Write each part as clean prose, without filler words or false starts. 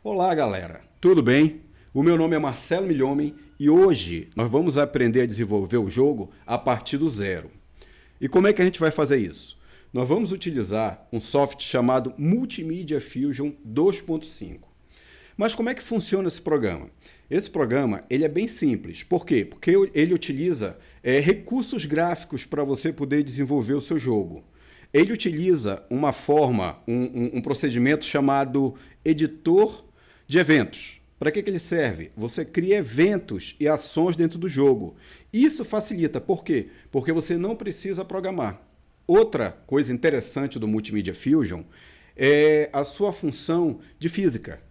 Olá, galera. Tudo bem? O meu nome é Marcelo Milhomem e hoje nós vamos aprender a desenvolver o jogo a partir do zero. E como é que a gente vai fazer isso? Nós vamos utilizar um software chamado Multimedia Fusion 2.5. Mas como é que funciona esse programa? Esse programa ele é bem simples. Por quê? Porque ele utiliza recursos gráficos para você poder desenvolver o seu jogo. Ele utiliza uma forma, um procedimento chamado editor de eventos. Para que ele serve? Você cria eventos e ações dentro do jogo. Isso facilita. Por quê? Porque você não precisa programar. Outra coisa interessante do Multimedia Fusion é a sua função de física.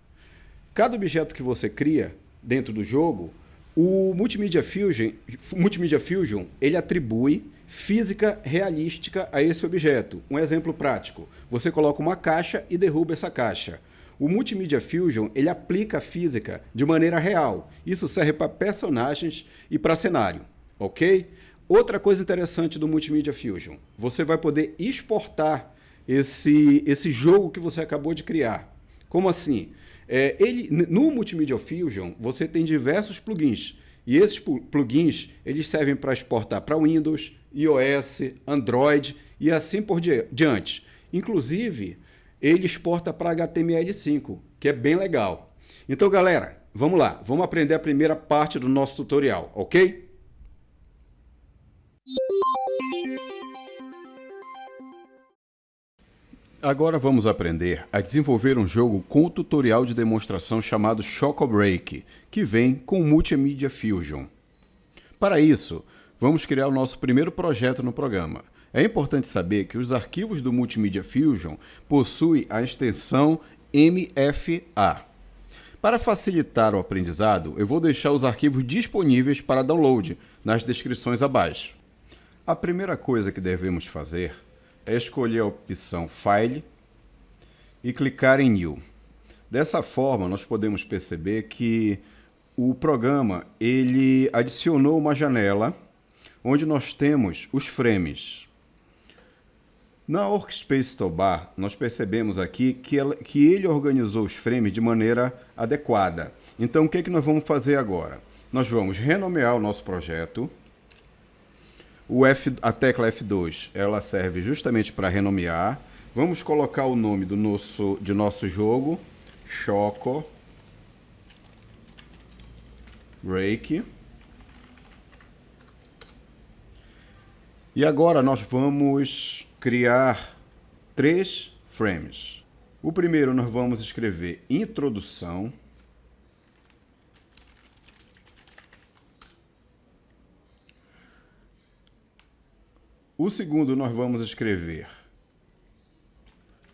Cada objeto que você cria dentro do jogo, o Multimedia Fusion ele atribui física realística a esse objeto. Um exemplo prático, você coloca uma caixa e derruba essa caixa. O Multimedia Fusion ele aplica a física de maneira real. Isso serve para personagens e para cenário, ok? Outra coisa interessante do Multimedia Fusion, você vai poder exportar esse jogo que você acabou de criar. Como assim? No Multimedia Fusion você tem diversos plugins. E esses plugins eles servem para exportar para Windows, iOS, Android e assim por diante. Inclusive, ele exporta para HTML5, que é bem legal. Então, galera, vamos lá. Vamos aprender a primeira parte do nosso tutorial, ok? Agora vamos aprender a desenvolver um jogo com o tutorial de demonstração chamado Choco Break, que vem com o Multimedia Fusion. Para isso, vamos criar o nosso primeiro projeto no programa. É importante saber que os arquivos do Multimedia Fusion possuem a extensão MFA. Para facilitar o aprendizado, eu vou deixar os arquivos disponíveis para download nas descrições abaixo. A primeira coisa que devemos fazer é escolher a opção File e clicar em New. Dessa forma, nós podemos perceber que o programa ele adicionou uma janela onde nós temos os frames. Na Workspace Toolbar, nós percebemos aqui que ele organizou os frames de maneira adequada. Então, o que nós vamos fazer agora? Nós vamos renomear o nosso projeto. A tecla F2 ela serve justamente para renomear. Vamos colocar o nome de nosso jogo, Choco Break. E agora nós vamos criar 3 frames. O primeiro nós vamos escrever introdução. O segundo nós vamos escrever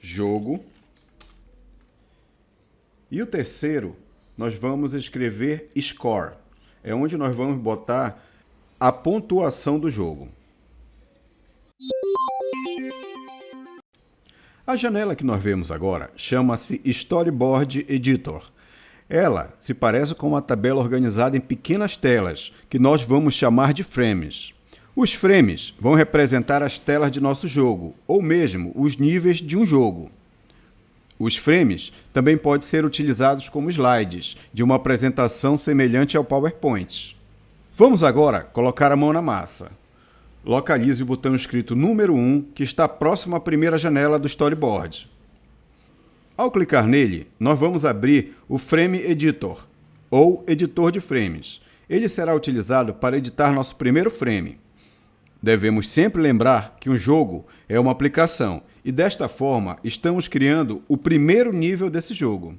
jogo. E o terceiro nós vamos escrever score. É onde nós vamos botar a pontuação do jogo. A janela que nós vemos agora chama-se Storyboard Editor. Ela se parece com uma tabela organizada em pequenas telas, que nós vamos chamar de frames. Os frames vão representar as telas de nosso jogo, ou mesmo os níveis de um jogo. Os frames também podem ser utilizados como slides de uma apresentação semelhante ao PowerPoint. Vamos agora colocar a mão na massa. Localize o botão escrito número 1, que está próximo à primeira janela do storyboard. Ao clicar nele, nós vamos abrir o Frame Editor, ou editor de frames. Ele será utilizado para editar nosso primeiro frame. Devemos sempre lembrar que um jogo é uma aplicação, e desta forma estamos criando o primeiro nível desse jogo.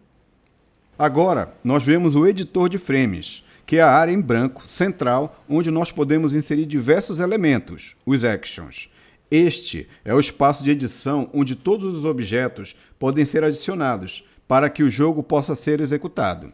Agora, nós vemos o editor de frames, que é a área em branco central onde nós podemos inserir diversos elementos, os actions. Este é o espaço de edição onde todos os objetos podem ser adicionados para que o jogo possa ser executado.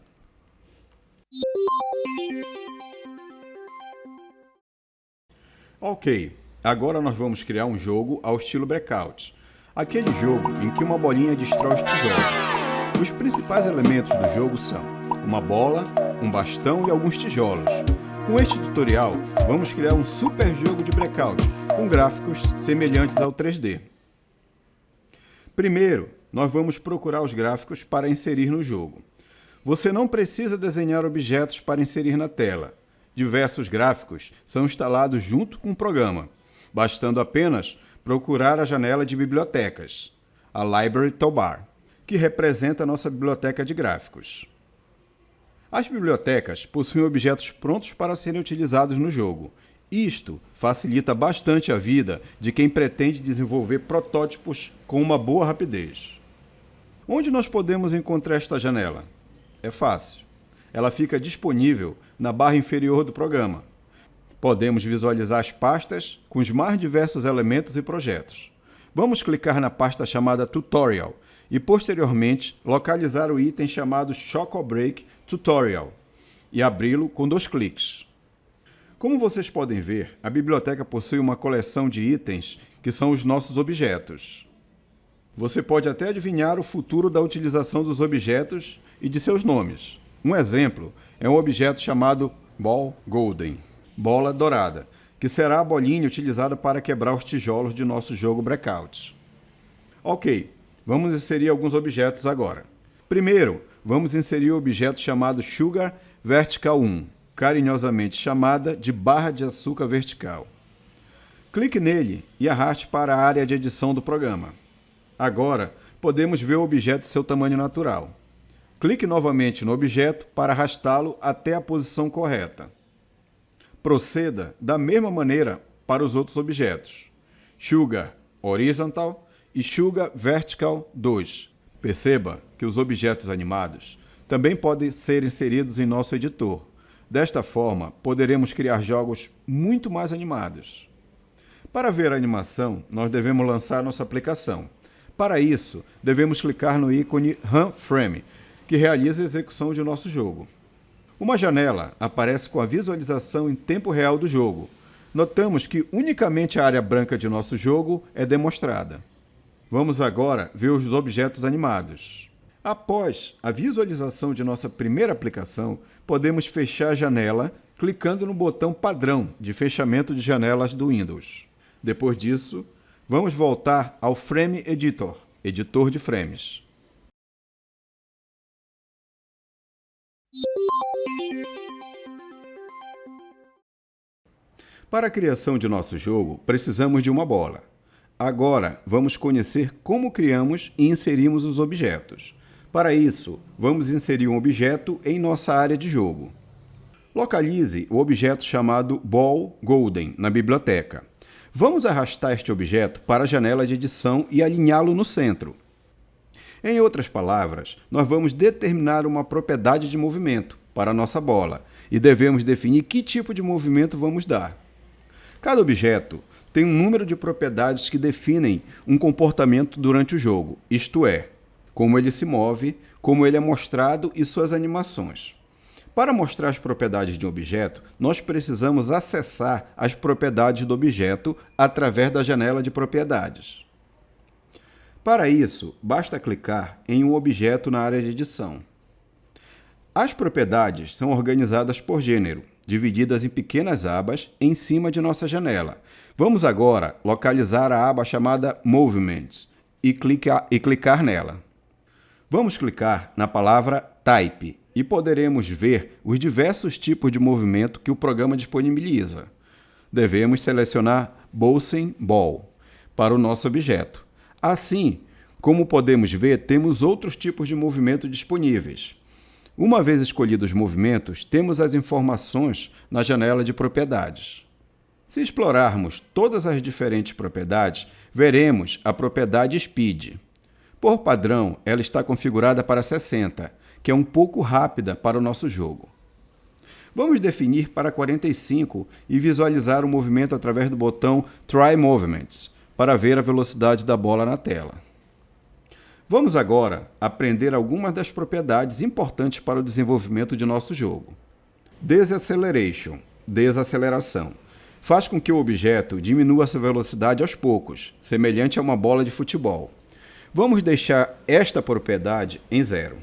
Ok, agora nós vamos criar um jogo ao estilo Breakout. Aquele jogo em que uma bolinha destrói os tijolos. Os principais elementos do jogo são uma bola, um bastão e alguns tijolos. Com este tutorial, vamos criar um super jogo de Breakout, com gráficos semelhantes ao 3D. Primeiro, nós vamos procurar os gráficos para inserir no jogo. Você não precisa desenhar objetos para inserir na tela. Diversos gráficos são instalados junto com o programa, bastando apenas procurar a janela de bibliotecas, a Library Toolbar, que representa a nossa biblioteca de gráficos. As bibliotecas possuem objetos prontos para serem utilizados no jogo. Isto facilita bastante a vida de quem pretende desenvolver protótipos com uma boa rapidez. Onde nós podemos encontrar esta janela? É fácil. Ela fica disponível na barra inferior do programa. Podemos visualizar as pastas com os mais diversos elementos e projetos. Vamos clicar na pasta chamada Tutorial e, posteriormente, localizar o item chamado Choco-Break Tutorial e abri-lo com 2 cliques. Como vocês podem ver, a biblioteca possui uma coleção de itens que são os nossos objetos. Você pode até adivinhar o futuro da utilização dos objetos e de seus nomes. Um exemplo é um objeto chamado Ball Golden, bola dourada, que será a bolinha utilizada para quebrar os tijolos de nosso jogo Breakout. Ok, vamos inserir alguns objetos agora. Primeiro, vamos inserir o objeto chamado Sugar Vertical 1, carinhosamente chamada de barra de açúcar vertical. Clique nele e arraste para a área de edição do programa. Agora, podemos ver o objeto em seu tamanho natural. Clique novamente no objeto para arrastá-lo até a posição correta. Proceda da mesma maneira para os outros objetos. Sugar Horizontal e Sugar Vertical 2. Perceba que os objetos animados também podem ser inseridos em nosso editor. Desta forma, poderemos criar jogos muito mais animados. Para ver a animação, nós devemos lançar nossa aplicação. Para isso, devemos clicar no ícone Run Frame, que realiza a execução de nosso jogo. Uma janela aparece com a visualização em tempo real do jogo. Notamos que unicamente a área branca de nosso jogo é demonstrada. Vamos agora ver os objetos animados. Após a visualização de nossa primeira aplicação, podemos fechar a janela clicando no botão padrão de fechamento de janelas do Windows. Depois disso, vamos voltar ao Frame Editor, editor de frames. Para a criação de nosso jogo, precisamos de uma bola. Agora, vamos conhecer como criamos e inserimos os objetos. Para isso, vamos inserir um objeto em nossa área de jogo. Localize o objeto chamado Ball Golden na biblioteca. Vamos arrastar este objeto para a janela de edição e alinhá-lo no centro. Em outras palavras, nós vamos determinar uma propriedade de movimento para a nossa bola e devemos definir que tipo de movimento vamos dar. Cada objeto tem um número de propriedades que definem um comportamento durante o jogo, isto é, como ele se move, como ele é mostrado e suas animações. Para mostrar as propriedades de um objeto, nós precisamos acessar as propriedades do objeto através da janela de propriedades. Para isso, basta clicar em um objeto na área de edição. As propriedades são organizadas por gênero, divididas em pequenas abas em cima de nossa janela. Vamos agora localizar a aba chamada Movements e clicar nela. Vamos clicar na palavra Type e poderemos ver os diversos tipos de movimento que o programa disponibiliza. Devemos selecionar Bouncing Ball para o nosso objeto. Assim, como podemos ver, temos outros tipos de movimento disponíveis. Uma vez escolhidos os movimentos, temos as informações na janela de propriedades. Se explorarmos todas as diferentes propriedades, veremos a propriedade Speed. Por padrão, ela está configurada para 60, que é um pouco rápida para o nosso jogo. Vamos definir para 45 e visualizar o movimento através do botão Try Movements, para ver a velocidade da bola na tela. Vamos agora aprender algumas das propriedades importantes para o desenvolvimento de nosso jogo. Deceleration, desaceleração, faz com que o objeto diminua sua velocidade aos poucos, semelhante a uma bola de futebol. Vamos deixar esta propriedade em 0.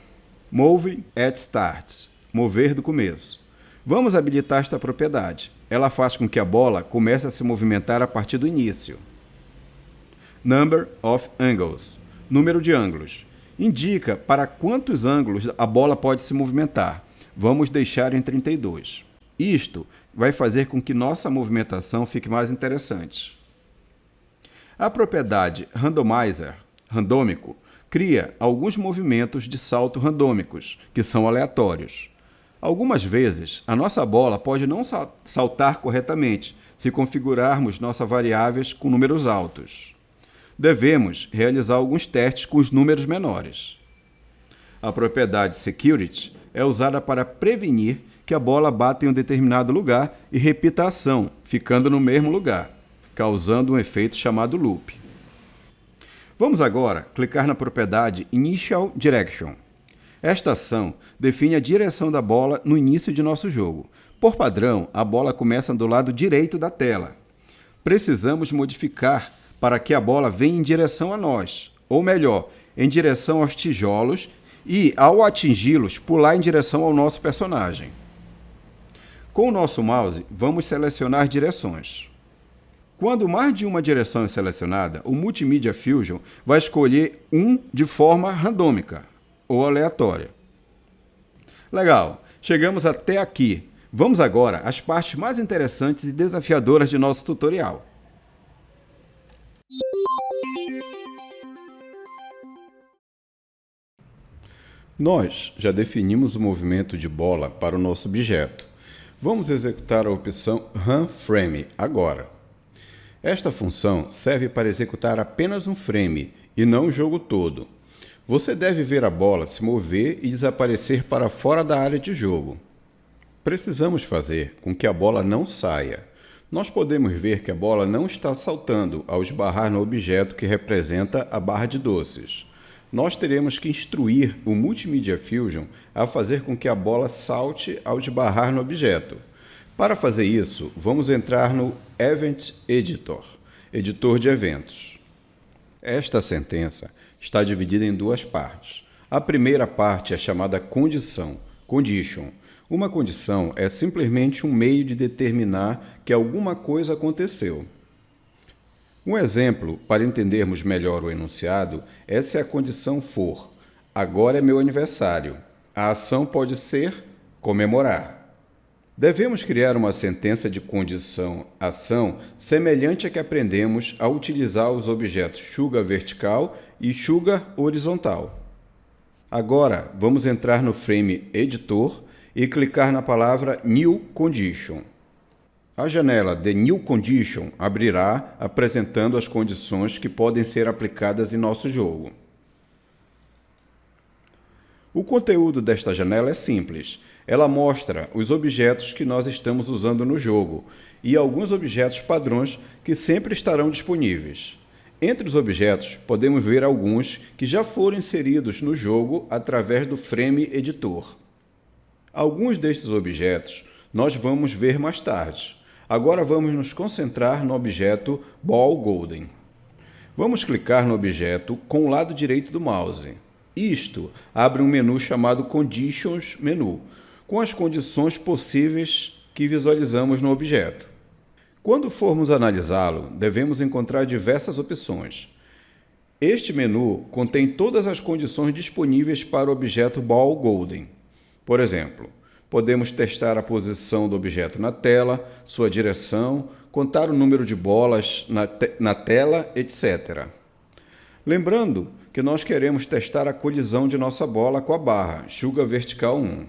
Move at Start, mover do começo. Vamos habilitar esta propriedade. Ela faz com que a bola comece a se movimentar a partir do início. Number of Angles, número de ângulos. indica para quantos ângulos a bola pode se movimentar. Vamos deixar em 32. Isto vai fazer com que nossa movimentação fique mais interessante. A propriedade randomizer, randômico, cria alguns movimentos de salto randômicos, que são aleatórios. Algumas vezes, a nossa bola pode não saltar corretamente se configurarmos nossas variáveis com números altos. Devemos realizar alguns testes com os números menores. A propriedade security é usada para prevenir que a bola bata em um determinado lugar e repita a ação, ficando no mesmo lugar, causando um efeito chamado loop. Vamos agora clicar na propriedade Initial Direction. Esta ação define a direção da bola no início de nosso jogo. Por padrão, a bola começa do lado direito da tela. Precisamos modificar para que a bola venha em direção a nós, ou melhor, em direção aos tijolos e, ao atingi-los, pular em direção ao nosso personagem. Com o nosso mouse, vamos selecionar direções. Quando mais de uma direção é selecionada, o Multimedia Fusion vai escolher um de forma randômica ou aleatória. Legal, chegamos até aqui. Vamos agora às partes mais interessantes e desafiadoras de nosso tutorial. Nós já definimos o movimento de bola para o nosso objeto. Vamos executar a opção Run Frame agora. Esta função serve para executar apenas um frame e não o jogo todo. Você deve ver a bola se mover e desaparecer para fora da área de jogo. Precisamos fazer com que a bola não saia. Nós podemos ver que a bola não está saltando ao esbarrar no objeto que representa a barra de doces. Nós teremos que instruir o Multimedia Fusion a fazer com que a bola salte ao esbarrar no objeto. Para fazer isso, vamos entrar no Event Editor, editor de eventos. Esta sentença está dividida em duas partes. A primeira parte é chamada condição, condition. Uma condição é simplesmente um meio de determinar que alguma coisa aconteceu. Um exemplo para entendermos melhor o enunciado é se a condição for: agora é meu aniversário. A ação pode ser comemorar. Devemos criar uma sentença de condição-ação semelhante à que aprendemos ao utilizar os objetos sugar vertical e sugar horizontal. Agora, vamos entrar no Frame Editor e clicar na palavra New Condition. A janela de New Condition abrirá apresentando as condições que podem ser aplicadas em nosso jogo. O conteúdo desta janela é simples. Ela mostra os objetos que nós estamos usando no jogo e alguns objetos padrões que sempre estarão disponíveis. Entre os objetos, podemos ver alguns que já foram inseridos no jogo através do Frame Editor. Alguns destes objetos nós vamos ver mais tarde. Agora vamos nos concentrar no objeto Ball Golden. Vamos clicar no objeto com o lado direito do mouse. Isto abre um menu chamado Conditions Menu, com as condições possíveis que visualizamos no objeto. Quando formos analisá-lo, devemos encontrar diversas opções. Este menu contém todas as condições disponíveis para o objeto Ball Golden. Por exemplo, podemos testar a posição do objeto na tela, sua direção, contar o número de bolas na tela, etc. Lembrando que nós queremos testar a colisão de nossa bola com a barra Sugar Vertical 1.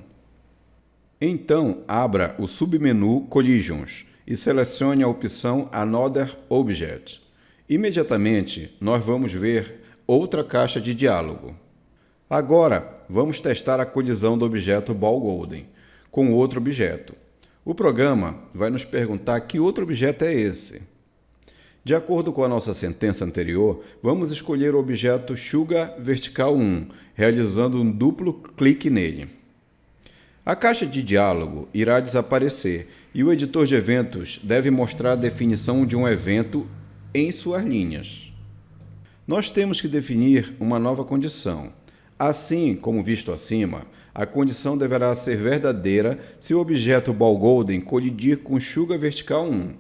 Então, abra o submenu Collisions e selecione a opção Another Object. Imediatamente, nós vamos ver outra caixa de diálogo. Agora, vamos testar a colisão do objeto Ball Golden com outro objeto. O programa vai nos perguntar que outro objeto é esse. De acordo com a nossa sentença anterior, vamos escolher o objeto Sugar Vertical 1, realizando um duplo clique nele. A caixa de diálogo irá desaparecer e o editor de eventos deve mostrar a definição de um evento em suas linhas. Nós temos que definir uma nova condição. Assim como visto acima, a condição deverá ser verdadeira se o objeto Ball Golden colidir com Sugar Vertical 1.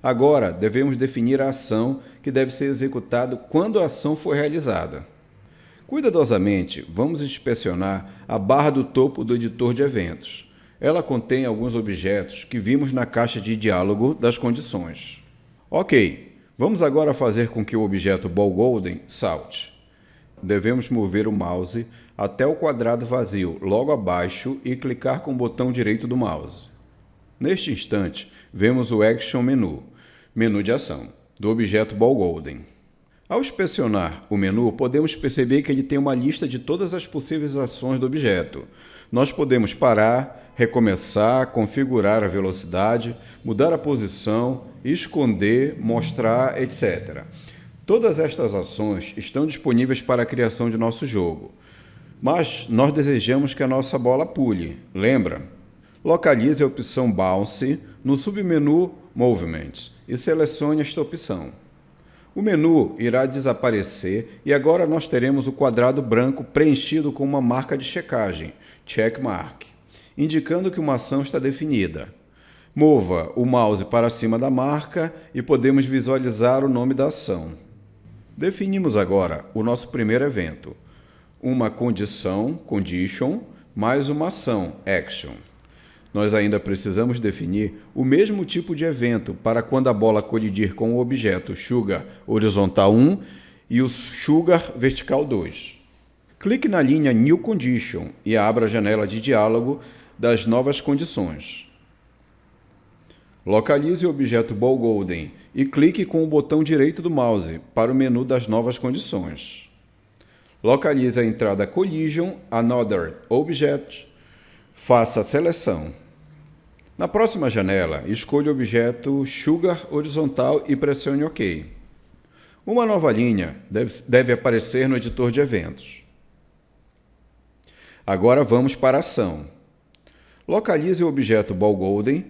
Agora, devemos definir a ação que deve ser executada quando a ação for realizada. Cuidadosamente, vamos inspecionar a barra do topo do editor de eventos. Ela contém alguns objetos que vimos na caixa de diálogo das condições. Ok, vamos agora fazer com que o objeto BallGolden salte. Devemos mover o mouse até o quadrado vazio logo abaixo e clicar com o botão direito do mouse. Neste instante, vemos o Action Menu, menu de ação, do objeto BallGolden. Ao inspecionar o menu, podemos perceber que ele tem uma lista de todas as possíveis ações do objeto. Nós podemos parar, recomeçar, configurar a velocidade, mudar a posição, esconder, mostrar, etc. Todas estas ações estão disponíveis para a criação de nosso jogo. Mas nós desejamos que a nossa bola pule, lembra? Localize a opção Bounce no submenu Movements e selecione esta opção. O menu irá desaparecer e agora nós teremos o quadrado branco preenchido com uma marca de checagem, check mark, indicando que uma ação está definida. Mova o mouse para cima da marca e podemos visualizar o nome da ação. Definimos agora o nosso primeiro evento, uma condição, condition, mais uma ação, action. Nós ainda precisamos definir o mesmo tipo de evento para quando a bola colidir com o objeto Sugar horizontal 1 e o Sugar vertical 2. Clique na linha New Condition e abra a janela de diálogo das novas condições. Localize o objeto BallGolden e clique com o botão direito do mouse para o menu das novas condições. Localize a entrada Collision Another Object. Faça a seleção. Na próxima janela, escolha o objeto Sugar horizontal e pressione OK. Uma nova linha deve aparecer no editor de eventos. Agora vamos para a ação. Localize o objeto BallGolden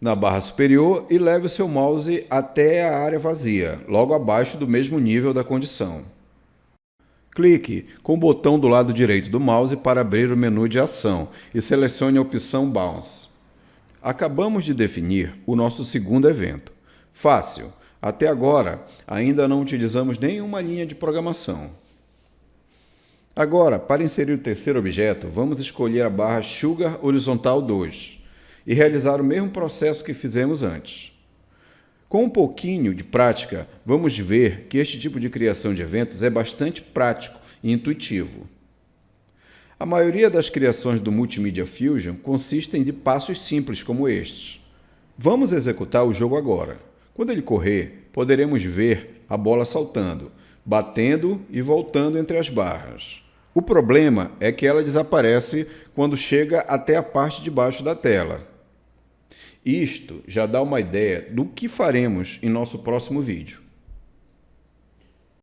na barra superior e leve o seu mouse até a área vazia, logo abaixo do mesmo nível da condição. Clique com o botão do lado direito do mouse para abrir o menu de ação e selecione a opção Bounce. Acabamos de definir o nosso segundo evento. Fácil. Até agora, ainda não utilizamos nenhuma linha de programação. Agora, para inserir o terceiro objeto, vamos escolher a barra Sugar horizontal 2 e realizar o mesmo processo que fizemos antes. Com um pouquinho de prática, vamos ver que este tipo de criação de eventos é bastante prático e intuitivo. A maioria das criações do Multimedia Fusion consistem de passos simples como estes. Vamos executar o jogo agora. Quando ele correr, poderemos ver a bola saltando, batendo e voltando entre as barras. O problema é que ela desaparece quando chega até a parte de baixo da tela. Isto já dá uma ideia do que faremos em nosso próximo vídeo.